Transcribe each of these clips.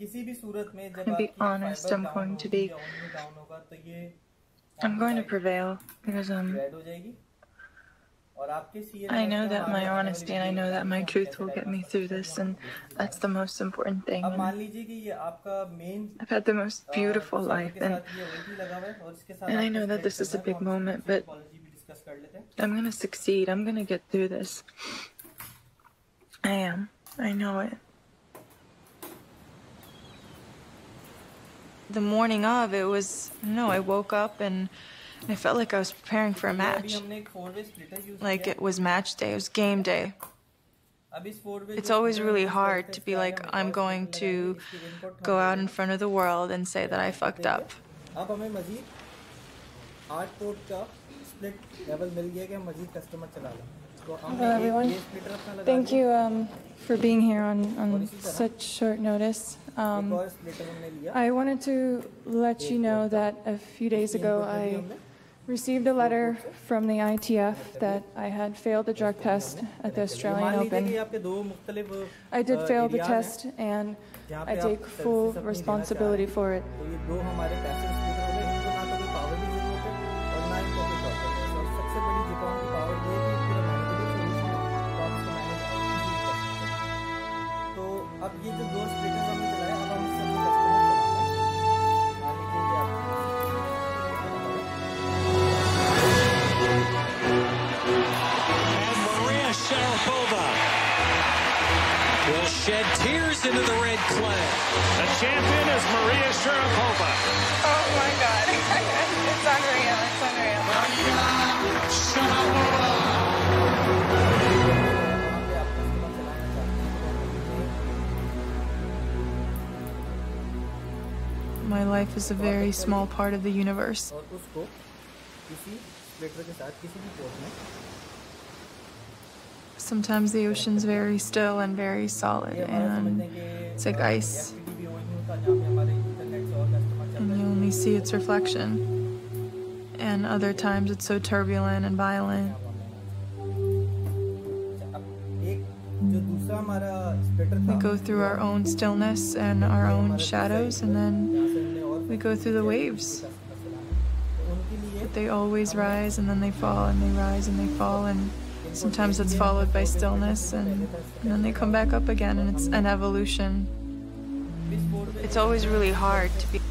To be honest, I'm going to prevail because I know that my honesty and I know that my truth will get me through this, and that's the most important thing. And I've had the most beautiful life, and I know that this is a big moment, but I'm gonna succeed. I'm gonna get through this. I am. I know it. The morning of, it was, I don't know, I woke up and I felt like I was preparing for a match. Like it was match day, it was game day. It's always really hard to be like, I'm going to go out in front of the world and say that I fucked up. Hello everyone. Thank you for being here on such short notice. I wanted to let you know that a few days ago I received a letter from the ITF that I had failed the drug test at the Australian Open. I did fail the test and I take full responsibility for it. Will shed tears into the red clay. The champion is Maria Sharapova. Oh my God. It's unreal. It's unreal. Maria Sharapova. My life is a very small part of the universe. Sometimes the ocean's very still and very solid, and it's like ice. And you only see its reflection. And other times it's so turbulent and violent. We go through our own stillness and our own shadows, and then we go through the waves. But they always rise and then they fall, and they rise and they fall, and sometimes it's followed by stillness, and then they come back up again, and it's an evolution. It's always really hard to be.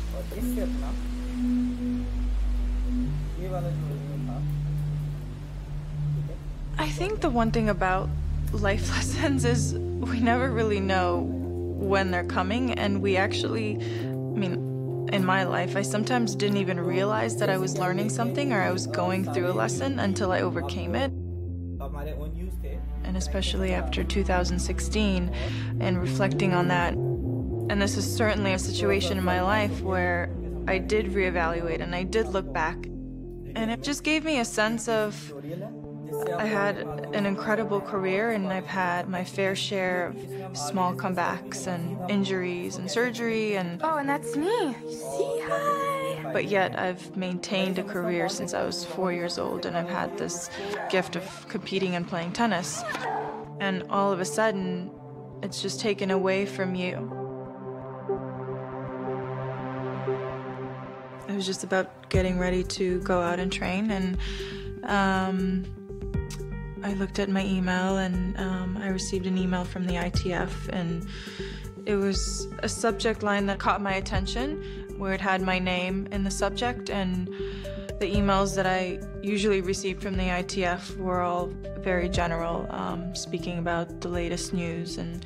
I think the one thing about life lessons is we never really know when they're coming, and we actually, in my life, I sometimes didn't even realize that I was learning something or I was going through a lesson until I overcame it. And especially after 2016 and reflecting on that. And this is certainly a situation in my life where I did reevaluate and I did look back. And it just gave me a sense of, I had an incredible career and I've had my fair share of small comebacks and injuries and surgery and... Oh, and that's me. See, hi. But yet I've maintained a career since I was 4 years old, and I've had this gift of competing and playing tennis. And all of a sudden, it's just taken away from you. It was just about getting ready to go out and train, and I looked at my email, and I received an email from the ITF, and it was a subject line that caught my attention, where it had my name in the subject, and the emails that I usually received from the ITF were all very general, speaking about the latest news, and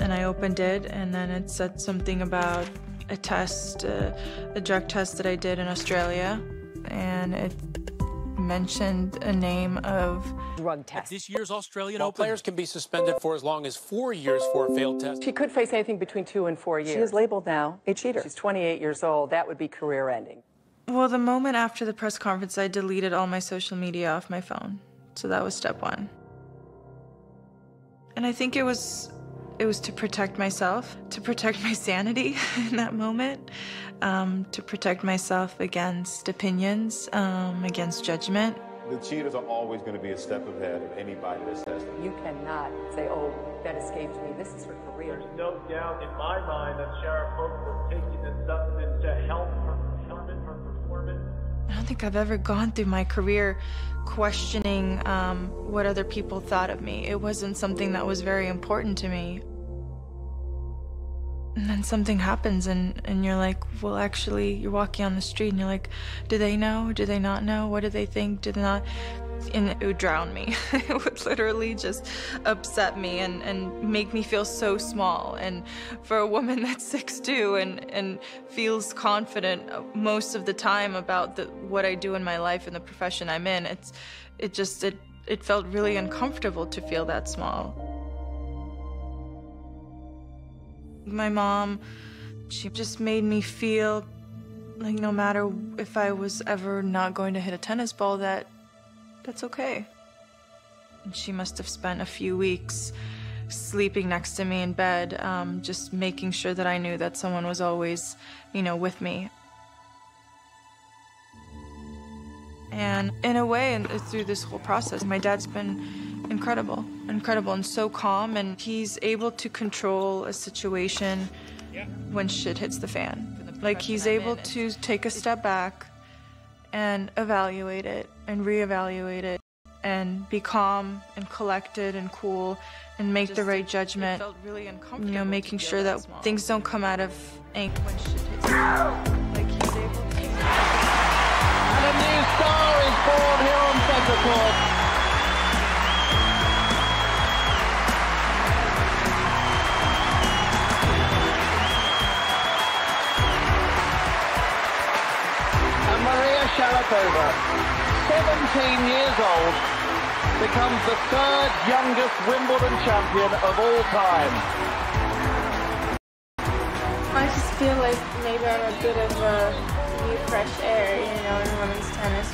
I opened it, and then it said something about a test, a drug test that I did in Australia, and it mentioned a name of drug test. At this year's Australian Open, players can be suspended for as long as 4 years for a failed test. She could face anything between 2 and 4 years. She is labeled now a cheater. She's 28 years old. That would be career ending. Well, the moment after the press conference, I deleted all my social media off my phone. So that was step one. And I think it was to protect myself, to protect my sanity in that moment, to protect myself against opinions, against judgment. The cheaters are always going to be a step ahead of anybody that's tested. You cannot say, oh, that escaped me. This is her career. There's no doubt in my mind that Sharapova was taking this substance to help her performance. I don't think I've ever gone through my career questioning what other people thought of me. It wasn't something that was very important to me. And then something happens and you're like, well, actually, you're walking on the street and you're like, do they know? Do they not know? What do they think? Do they not? And it would drown me. It would literally just upset me and make me feel so small. And for a woman that's 6'2" and feels confident most of the time about what I do in my life and the profession I'm in, it felt really uncomfortable to feel that small. My mom, she just made me feel like no matter if I was ever not going to hit a tennis ball, that's okay. And she must have spent a few weeks sleeping next to me in bed, just making sure that I knew that someone was always, with me. And in a way, and through this whole process, my dad's been incredible and so calm, and he's able to control a situation when shit hits the fan. Like, he's able to take a step back and evaluate it and reevaluate it and be calm and collected and cool and make the right judgment, making sure that things don't come out of anger when shit hits the fan. Like, he's able to. And a new star is born here on Centre Court. Sharapova, 17 years old, becomes the third youngest Wimbledon champion of all time. I just feel like maybe I'm a bit of a new fresh air, in women's tennis,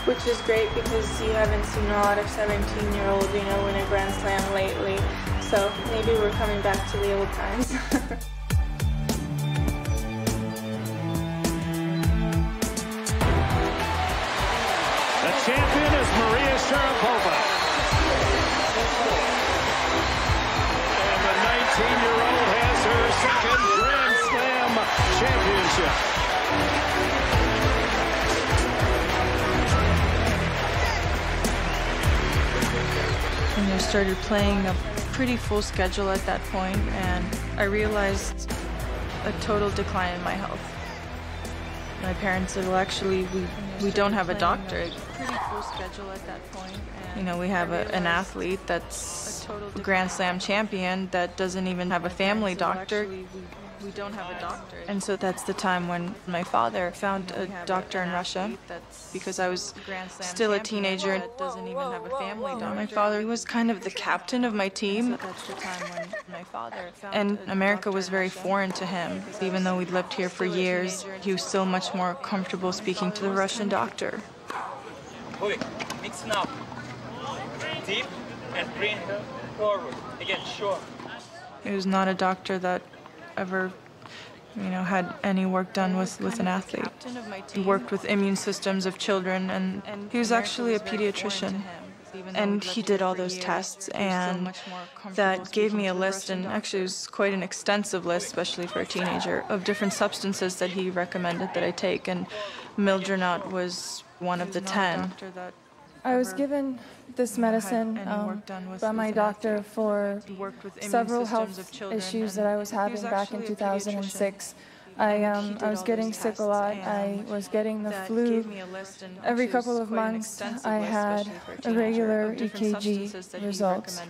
which is great because you haven't seen a lot of 17-year-olds, win a Grand Slam lately. So maybe we're coming back to the old times. Champion is Maria Sharapova. And the 19-year-old has her second Grand Slam championship. And I started playing a pretty full schedule at that point, and I realized a total decline in my health. My parents said, well, actually, we don't have a doctor. Pretty full schedule at that point. We have an athlete that's a Grand Slam champion that doesn't even have a family doctor. We don't have a doctor. And so that's the time when my father found a doctor in Russia because I was still a teenager and doesn't even have a family doctor. My father was kind of the captain of my team. That's the time when my father and America was very foreign to him. Even though we'd lived here for years, he was still much more comfortable speaking to the Russian doctor. Mix now. Deep and bring forward. Again, short. He was not a doctor that ever, had any work done with an athlete. He worked with immune systems of children, and he was actually a pediatrician. And he did all those tests, and that gave me a list, and actually it was quite an extensive list, especially for a teenager, of different substances that he recommended that I take, and Mildrenat was one of the 10. I was given this medicine by my doctor for several health issues that I was having back in 2006. I was getting sick a lot. I was getting the flu. Every couple of months, I had irregular EKG results.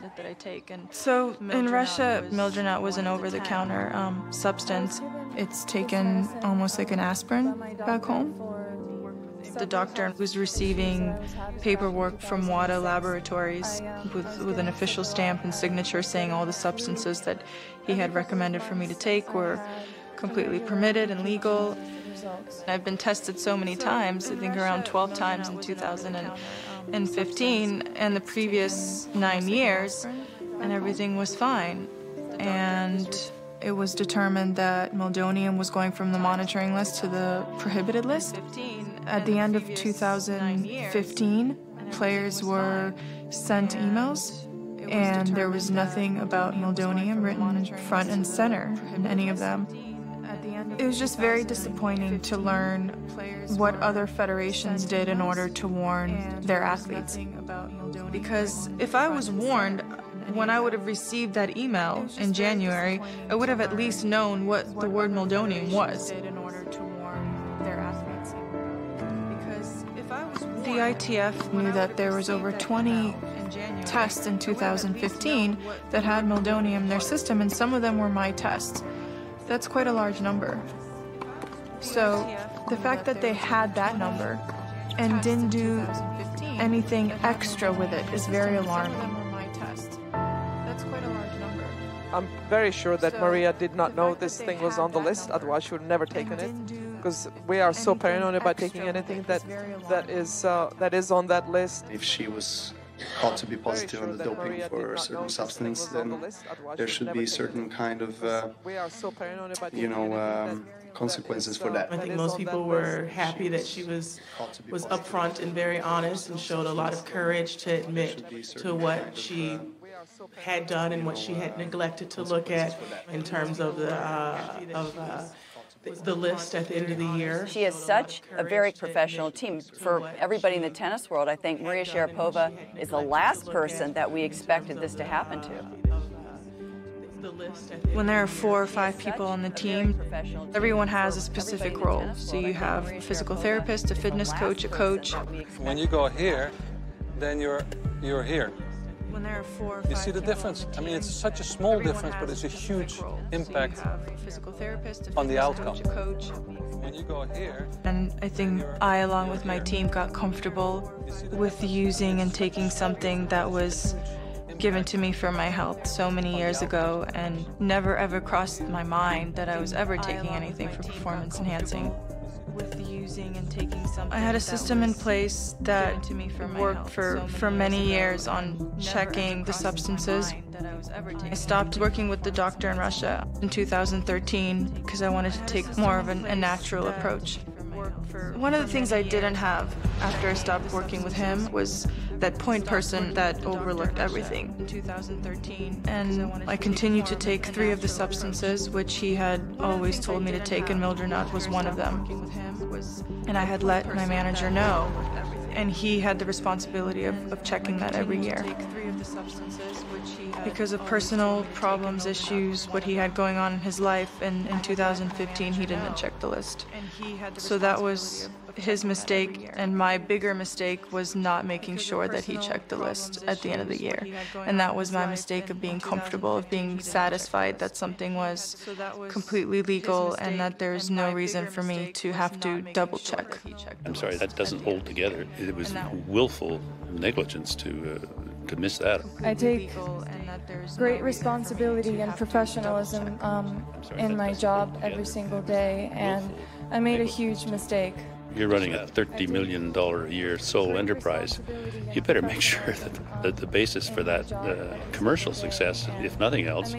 So in Russia, Mildrenat was an over-the-counter substance. It's taken almost like an aspirin back home. The doctor was receiving paperwork from WADA Laboratories with an official stamp and signature saying all the substances that he had recommended for me to take were completely permitted and legal. I've been tested so many times, I think around 12 times in 2015, and the previous 9 years, and everything was fine. And it was determined that meldonium was going from the monitoring list to the prohibited list. At the end of 2015, players were sent emails, and there was nothing about meldonium written front and center in any of them. It was just very disappointing to learn what other federations did in order to warn their athletes. Because if I was warned, when I would have received that email in January, I would have at least known what the word meldonium was. The ITF knew that there was over 20 tests in 2015 that had meldonium in their system, and some of them were my tests. That's quite a large number. So the fact that they had that number and didn't do anything extra with it is very alarming. That's quite a large number. I'm very sure that Maria did not know this thing was on the list, otherwise she would have never taken it. Because we are so paranoid about taking anything that is on that list. If she was caught to be positive on the doping for a certain substance, then there should be certain kind of, consequences for that. I think most people were happy that she was upfront and very honest and showed a lot of courage to admit to what she had done and what she had neglected to look at in terms of the list at the end of the year. She has such a very professional team. For everybody in the tennis world, I think Maria Sharapova is the last person that we expected this to happen to. When there are 4 or 5 people on the team, everyone has a specific role. So you have a physical therapist, a fitness coach, a coach. When you go here, then you're here. When there are 4 or 5 you see the difference? I mean, it's such a small difference, but it's a huge impact on the outcome. When you go here... And I think I, along with my team, got comfortable with using and taking something that was given to me for my health so many years ago, and never ever crossed my mind that I was ever taking anything for performance enhancing. I had a system in place that worked for many years on checking the substances. I stopped working with the doctor in Russia in 2013 because I wanted to take more of a natural approach. One of the things I didn't have after I stopped working with him was that point person that overlooked everything. In 2013, and I continued to take 3 of the substances which he had always told me to take, and Mildrenat was one of them. And I had let my manager know, and he had the responsibility of checking that every year. Because of personal problems, issues, what he had going on in his life, and in 2015 he didn't check the list. So that was his mistake, and my bigger mistake was not making sure that he checked the list at the end of the year. And that was my mistake of being comfortable, of being satisfied that something was completely legal and that there's no reason for me to have to double check. I'm sorry, that doesn't hold together. It was willful negligence to miss that. I take great responsibility and professionalism in my job every single day, and I made a huge mistake. You're running a $30 million a year sole enterprise. You better make sure that the basis for that commercial success, if nothing else,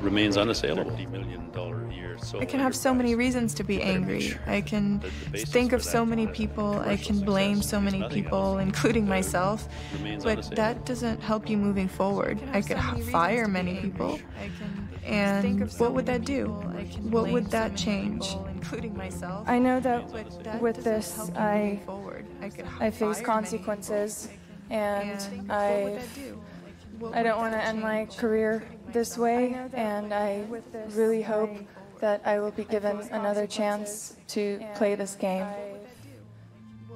remains unassailable. $30 million a year sole I can have so many reasons to be angry. I can think of so many people. I can blame so many people, including myself. But that doesn't help you moving forward. I could fire many people. And what would that do? What would that change? I know that with this, I face consequences, and I don't want to end my career this way, and I really hope that I will be given another chance to play this game.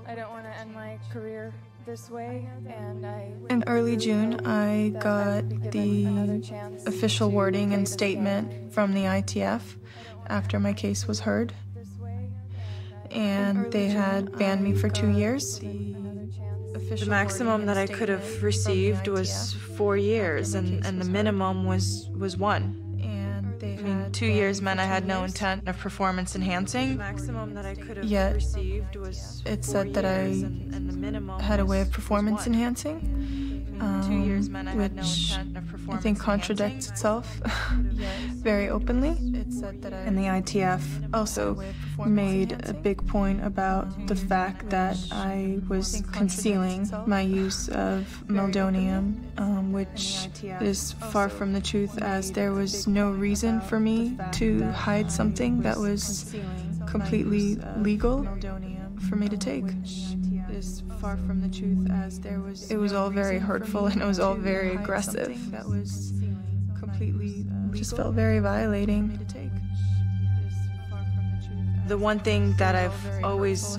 I don't want to end my career this way, and in early June, I got the official wording and statement from the ITF after my case was heard, and they had banned me for 2 years. The maximum that I could have received was 4 years, and the minimum was 1. I mean, 2 years meant I had no intent of performance enhancing, yet it said that I had a way of performance enhancing. which I think contradicts itself very openly. And the ITF also made a big point about the fact that I was concealing my use of meldonium, which is far from the truth, as there was no reason for me to hide something that was completely legal for me to take. Is far from the truth, as it was all very hurtful and it was all very aggressive. That was completely just felt very violating. The one thing that I've always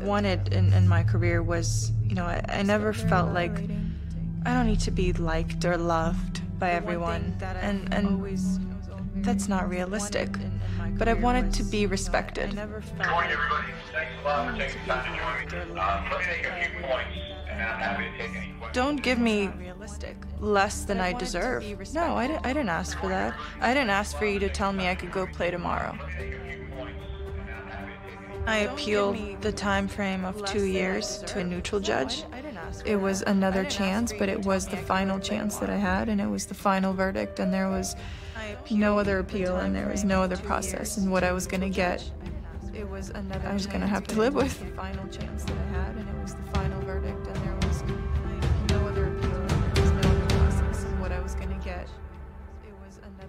wanted in my career was, I never felt like I don't need to be liked or loved by everyone, and that's not realistic. But I wanted to be respected. Good morning, everybody. Thanks a lot for taking time to join me. Let me make a few points, and I'm happy to take any questions. Don't give me less than I deserve. No, I didn't ask for that. I didn't ask for you to tell me I could go play tomorrow. I appealed the time frame of 2 years to a neutral judge. It was another chance, but it was the final chance that I had, and it was the final verdict, and there was no other appeal, and there was no other process, and what I was going to get, I was going to have to live with. The final chance that I had, and it was the final verdict, and there was no other appeal, and there was no other process, and what I was going to get,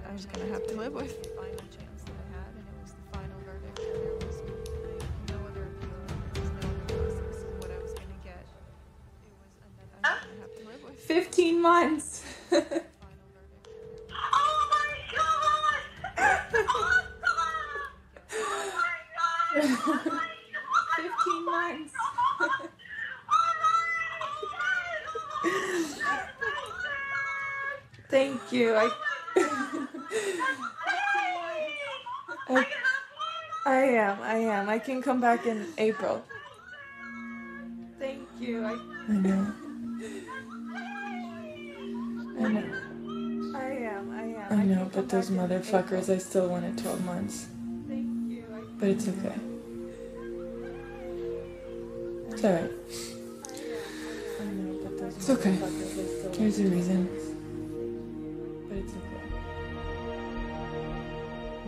I was going to have to live with. The final chance that I had, and it was the final verdict, and there was no other appeal, and there was no other process, and what I was going to get, I was going to have to live with. 15 months. Oh 15 months. Thank you. I am. I can come back in April. Thank you. I know. I know, but those motherfuckers, I still wanted 12 months. But it's okay. It's alright. It's okay. There's a reason. But it's okay.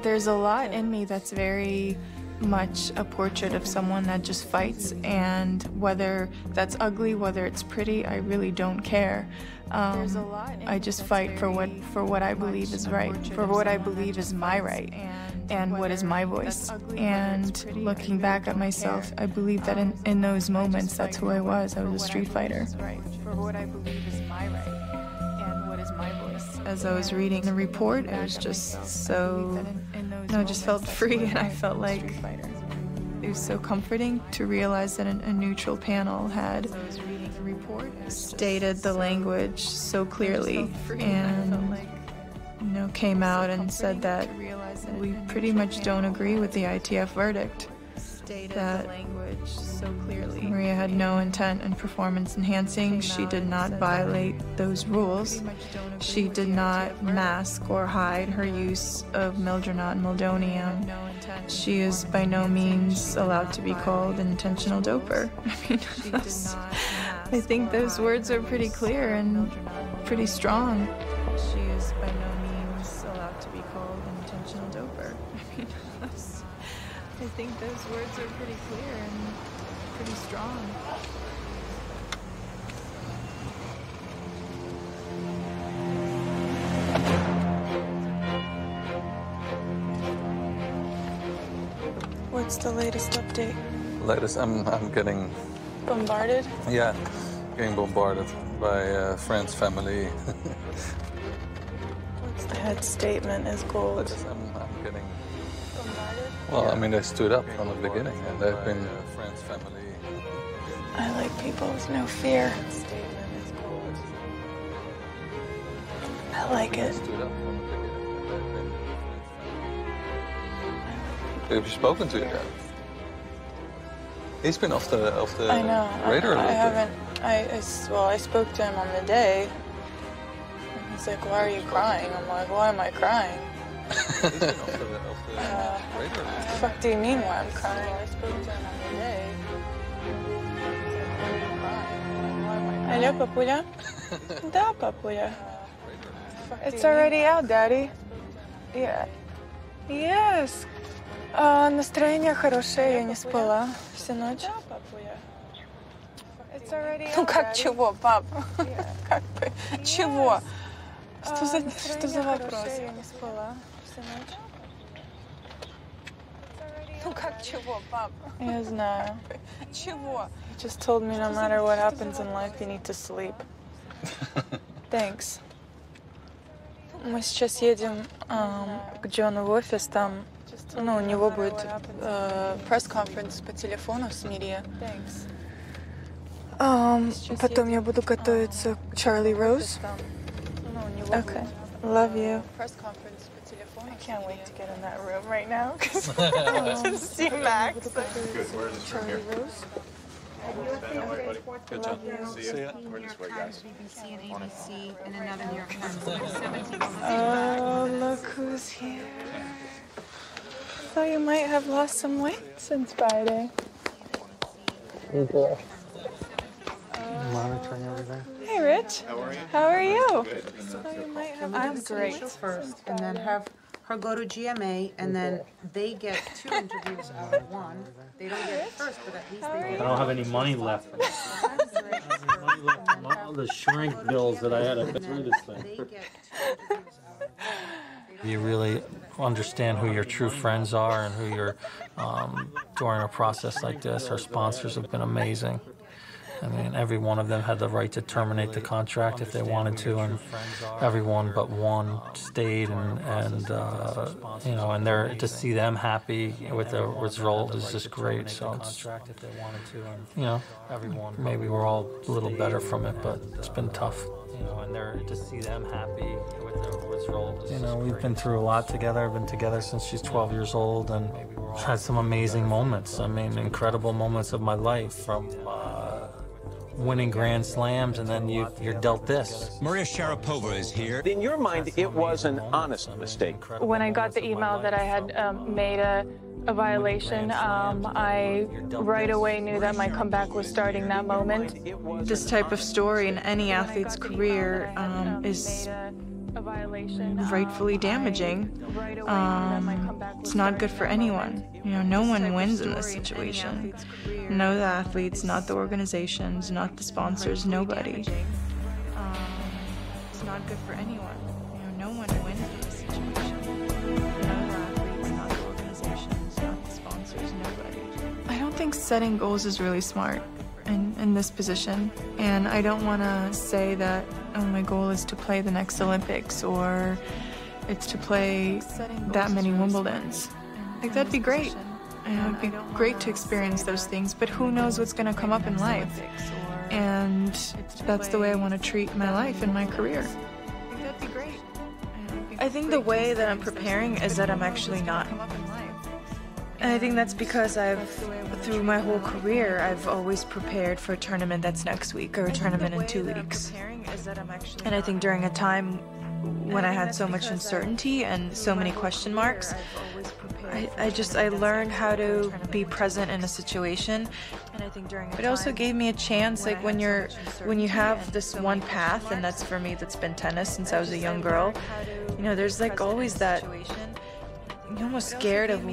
There's a lot in me that's very much a portrait of someone that just fights, and whether that's ugly, whether it's pretty, I really don't care. I just fight for what I believe is right, for what I believe is my right, and what is my voice. And looking back at myself, I believe that in those moments, that's who I was. I was a street fighter. For what I believe is my right, and what is my voice. As I was reading the report, I was just so, I just felt free, and I felt like it was so comforting to realize that a neutral panel had stated the language so clearly, and came out and said that we pretty much don't agree with the ITF verdict. That Maria had no intent in performance enhancing. She did not violate those rules. She did not mask or hide her use of mildronate and meldonium. She is by no means allowed to be called an intentional doper. I think those words are pretty clear and pretty strong. She is by no means allowed to be called an intentional doper. I think those words are pretty clear and pretty strong. What's the latest update? Latest, I'm getting bombarded? Yeah, getting bombarded by friends, family. What's the head statement is gold? Latest, I'm getting bombarded? Well, I mean, they stood up from the beginning, and they've been friends, family. I like people with no fear. I like it. Have you spoken to your dad? He's been off the I know. radar a little I haven't. I spoke to him on the day. And he's like, "Why are you crying?" I'm like, "Why am I crying?" He's been off the radar. What the fuck do you mean why I'm crying? I spoke to him on the day. I Hello, Papuля? Да, Papuля. It's already out, Daddy. Yeah. Yes. Настроение хорошее, я не спала всю ночь. Ну как чего, пап? Как бы, чего? Что за вопрос? Я не спала всю ночь. Ну как чего, пап? Я знаю. Чего? You just told me no matter what happens in life, you need to sleep. Thanks. Мы сейчас едем к Джону в офис, там, ну, у него будет пресс-конференс по телефону с Мирией. Потом я буду готовиться к Чарли Роуз. Okay. Love you. I can't wait to get in that room right now because just see Max. Charlie Rose. Good job. See ya. We're just wait, guys. BBC and ABC and another New York Times. Oh, look who's here. Thought you might have lost some weight since Friday. Okay. Monitoring everything. Hey, Rich. How are you? How are you? Good. I'm great. First, and then have her go to GMA, and then they get 2 interviews out of 1. They don't get it first, but at least they get. I don't have any money left. Money left from all the shrink bills that I had to put through this thing. You really understand who your true friends are and who you're during a process like this. Our sponsors have been amazing. I mean, every one of them had the right to terminate the contract if they wanted to, and everyone but one stayed, and you know, and they're to see them happy with the result is just great. So it's, you know, maybe we're all a little better from it, but it's been tough. You know, and they're to see them happy with the result. You know, we've been through a lot together. I've been together since she's 12 years old, and had some amazing moments. I mean, incredible moments of my life, from winning Grand Slams, and then you're dealt this. Maria Sharapova is here. In your mind, it was an honest mistake. When I got the email that I had made a violation, I right away knew that my comeback was starting that moment. This type of story in any athlete's career is rightfully damaging. It's not good for anyone. You know, no one wins in this situation. No, the athletes, not the organizations, not the sponsors, nobody. It's not good for anyone. You know, no one wins in this situation. No, the athletes, not the organizations, not the sponsors, nobody. I don't think setting goals is really smart in this position, and I don't want to say that, oh, my goal is to play the next Olympics, or it's to play that many Wimbledons. Like, that'd be great. You know, it'd be great to experience those things, but who knows what's going to come up in life? And that's the way I want to treat my life and my career. I think the way that I'm preparing is that I'm actually not. And I think that's because through my whole career, I've always prepared for a tournament that's next week, or a tournament in 2 weeks. And I think during a time when I had so much uncertainty and so many question marks, I learned how to be present in a situation. It also gave me a chance, like when you have this one path, and that's for me, that's been tennis since I was a young girl. You know, there's like always that, you're almost scared of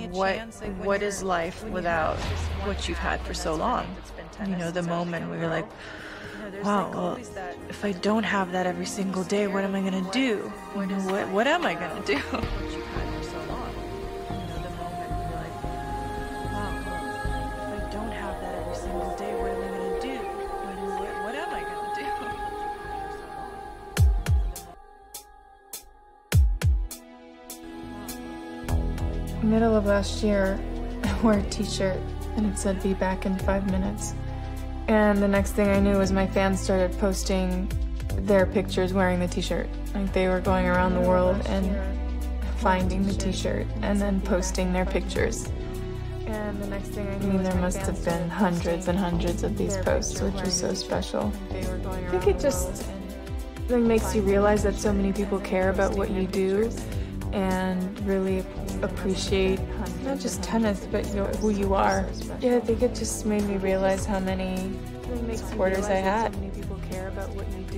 what is life without what you've had for so long. You know, the moment where you're like, wow, well, if I don't have that every single day, what am I gonna do? You know, what am I gonna do? Middle of last year, I wore a t-shirt and it said "Be back in 5 minutes." And the next thing I knew was my fans started posting their pictures wearing the t-shirt. Like, they were going around the world and finding the t-shirt and then posting their pictures. And the next thing I knew, there must have been hundreds and hundreds of these posts, which was so special. I think it just like makes you realize that so many people care about what you do and really appreciate not just tennis, but who you are. Yeah, I think it just made me realize how many supporters I had.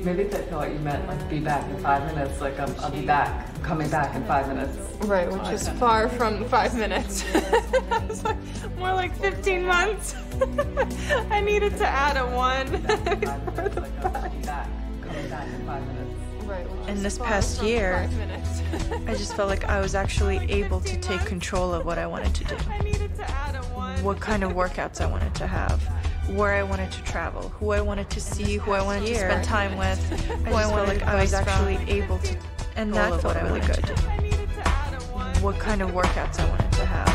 Maybe they thought you meant like be back in 5 minutes, like I'll be back, coming back in 5 minutes. Right, which is far from 5 minutes. It's like more like 15 months. I needed to add a 1 before the 5. In this past year, I just felt like I was actually able to take control of what I wanted to do, what kind of workouts I wanted to have, where I wanted to travel, who I wanted to see, who I wanted to spend time with. I just felt like I was actually able to, and that felt really good. What kind of workouts I wanted to have,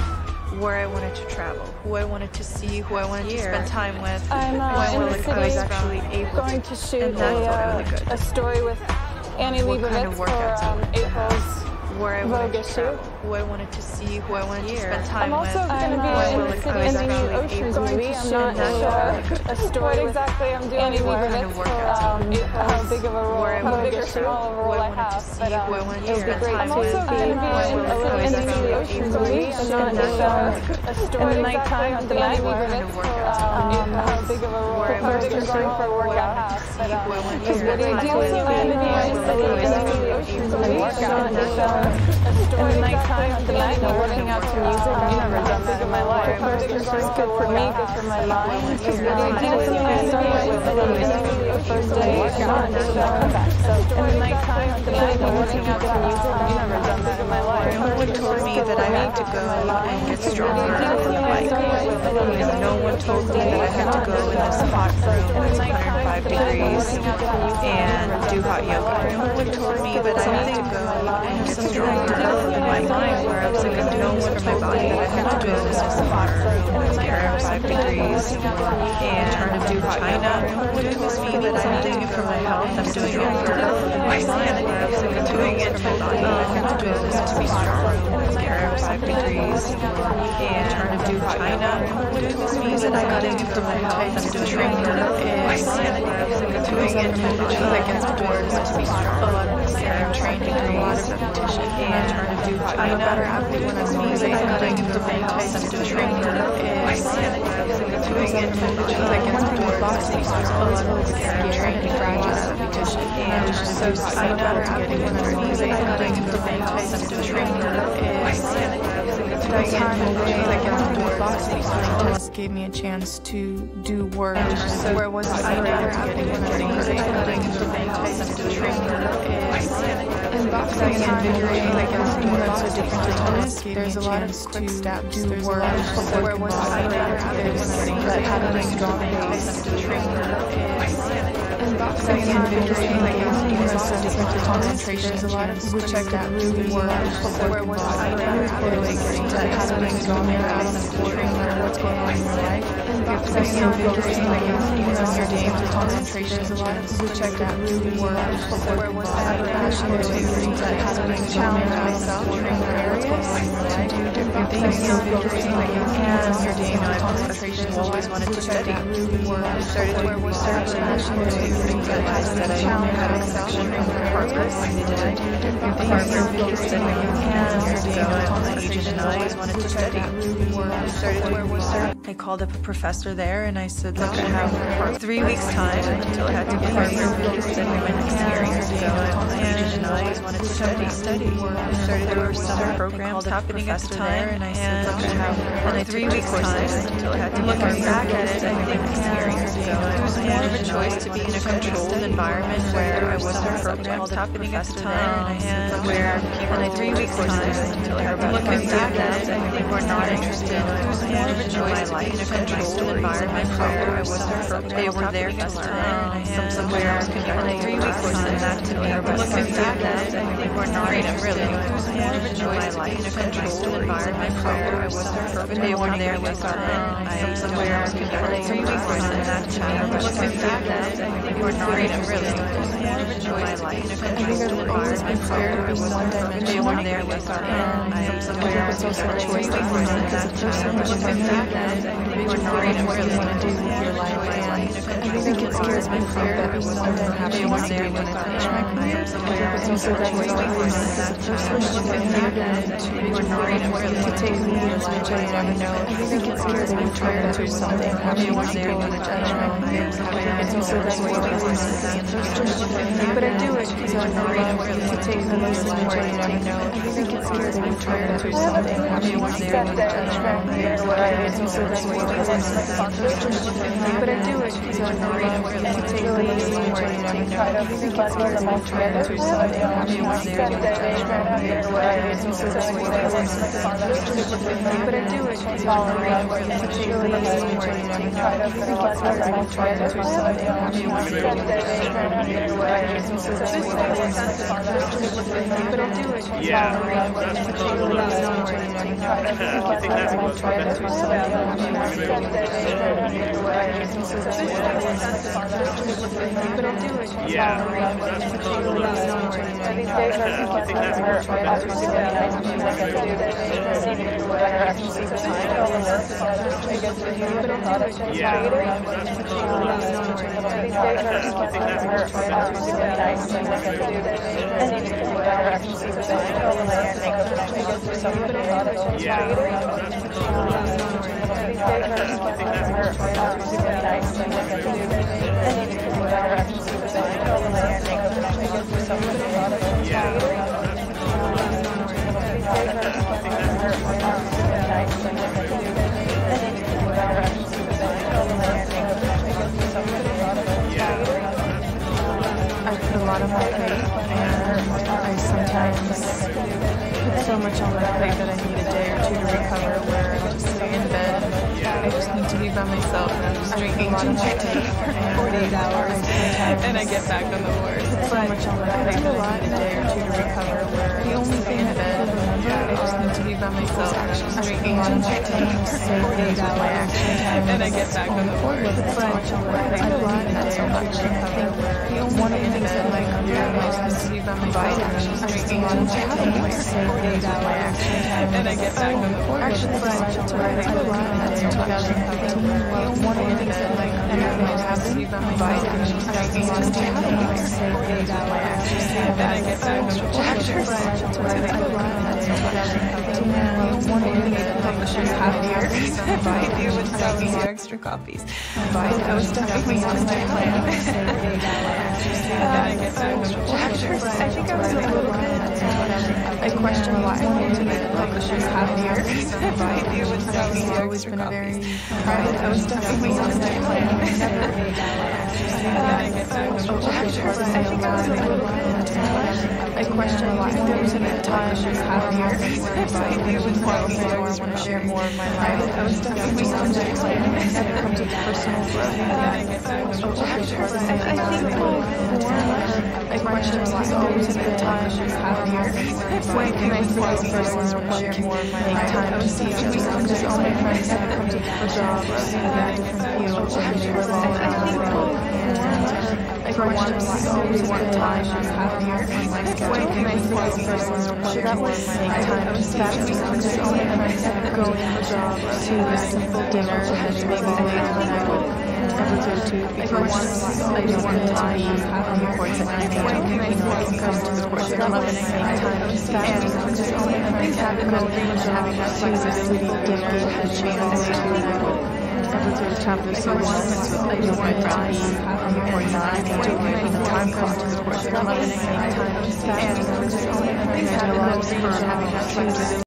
where I wanted to travel, who I wanted to see, who I wanted to spend time with. I'm in the city going to shoot a story with Annie Leibovitz for April's Vogue issue. Who I wanted to see, who I wanted to spend time with. I'm also going to be in the new Oceans movie. I'm not sure a story what exactly I'm doing Annie Leibovitz for how big of a role, how big or small of a role I have. But it would be great. I'm also going to be in the new Oceans movie. I'm not sure a story in the nighttime at the night for how big of a role, how big or going for a workout. Because what I do is I'm going to be in the new Oceans movie. I'm not sure in the nighttime at the night, working out to music. I've never done that in my life. It's good for me, good for my mind. Because what I do is I start with the first day, not so in the nighttime at the night, working out to music. I've never done that in my life. No one told me that I had to go and get stronger on the bike. And no one told me that I had to go in this hot room that's 105 degrees and do hot yoga. No one told me that I had to go and get stronger in my mind, where I was like, no one told me that I had to go in this hot room that's 105 degrees and do hot yoga. No one told me that I'm doing it for my health. I'm doing it for my mind, where I was like, I'm doing it for my body. I have to do this to be strong. 105 degrees and do hot yoga. This means that I'm doing it for my health. I'm doing it for my mind, where I was like, I'm doing it for my body. I have to do this to be strong. I'm training a lot of repetition and trying to do hot yoga. I'm a better athlete when I'm music. I'm doing it for my health. I'm doing it for my mind, where I was like, I'm doing it for my body. I have to do boxing. I'm training fragile repetition and I was just so psyched out getting into music. I'm doing it for my health. I'm doing it for my boxing gave me a chance to do work where I wasn't afraid of getting into music. I'm doing it for my health. I'm doing it for and boxing is invigorating, like it's so different to tennis. There's a lot of quick steps. There's a lot of where I wasn't afraid of that having a strong base. And boxing is invigorating, like it's so different to concentration. There's a lot of which I could really work where I wasn't afraid of that having a strong base. What's going on in your life. And boxing is invigorating, like it's your game to concentration. There's a lot of which I could really work where I wasn't afraid of that having a challenge myself in areas to do different things. And your game to concentration is always wanted to study. I started doing research and I said I had a section in Harvard. I did Harvard studying years ago. My agent and I always wanted to study. I started doing research. I called up a professor there and I said, look, I have 3 weeks time until I had to get Harvard studying my next years ago. My agent and I always wanted to study. I started there were summer programs happening at the time and I said, look, I have 3 weeks time until I had to look back at it. I think years ago it was more of a choice to be in a controlled environment where I wasn't programs happening at the time and where people had 3 weeks time until I had to look back at it. I think we're not interested. It was more of a choice to be in a controlled environment where I wasn't programs. They were there to learn from somewhere else. 3 weeks time that to me. Looking back at it, I think we're not really. It was more of a choice to be in a controlled environment where I wasn't programs. They were there to learn from somewhere else. 3 weeks time that to me. Looking back at it, I think we're not really. It was more of a choice to be in a controlled environment where I wasn't programs. They were there to learn from somewhere else. It's also a choice to be in a person. Looking back at it, I think we're not really what you want to do with your life. I think it scares me for everyone that have to there when I finish my career. It's also that choice to be in a person. to take me as much as I know. I think it's because I'm tired of something. Having one day with a judgment, and so that's why I was. But I do it because I love to take me as much as I know. I think it's because I'm tired of something. Having one day with a judgment, and so that's why I was. But I do it because I love to take me as much as I know. I think it's because I'm tired of something. Having one day with a judgment, and so that's why I was. But I do it because I love to take me as much as I know. I think it's because I'm tired of something. Having one day with a judgment, and so that's why I was. But I do it because I love to take me as much as I know. I think it's because I'm tired of something. Having one day with a judgment, and so that's why I was. But I do it because I love to take me as much as I know. I think it's because I'm tired of something. I put a lot on my plate, and I sometimes put so much on my plate that I need a day or two to recover, where I just lay in bed and I just need to be by myself, and I'm just drinking ginger tea for 48 hours, and I get back on the horse. But I put a lot in a day or two to recover, where the only thing in bed, I just need to be by myself, and I'm just drinking ginger tea for 48 hours, and I get back on the horse. But I put a lot in a day or two to recover, where the only thing in bed, like I just need to be by myself, and I'm just drinking ginger tea for 48 hours, and I get back on the horse. Actually, but I put a lot in a day or 2015. One of the things that like I have to be by myself, and I'm just drinking ginger tea for 48 hours, and I get back on the horse. But I put a lot in a day or 2015. One of the things that publishers have here I do with selling you extra copies. I was definitely on my plan. I think I was a little bit, I question why I wanted to make the publishers happier. I do with selling you extra copies. I was definitely on my plan. I think I was a little bit, I question why I wanted to make the publishers happier. I do with selling you extra copies. I want to share more of my life. I was definitely on my plan. When it comes to personal growth, I think I question why I always make the publishers happier. When can I feel as a person share more of my life? Time to see each other. I'm just all my friends when it comes to jobs and different fields, and they were all around the world. And for once, I always want time to be happier. When can I feel as a person share more of my life? Time to see each other. I'm just all my friends going for jobs to a simple dinner that maybe later than I would ever go to. Because I just wanted to be on the courts at 9 a.m. You know, I can come to the courts at 11 a.m. And I'm just all my friends having that flexibility dinner that channel to, and I would ever go to chapter so once I just wanted to be before 9 and do it in the time clock to the courts at 11 a.m. And I'm just all my friends having that flexibility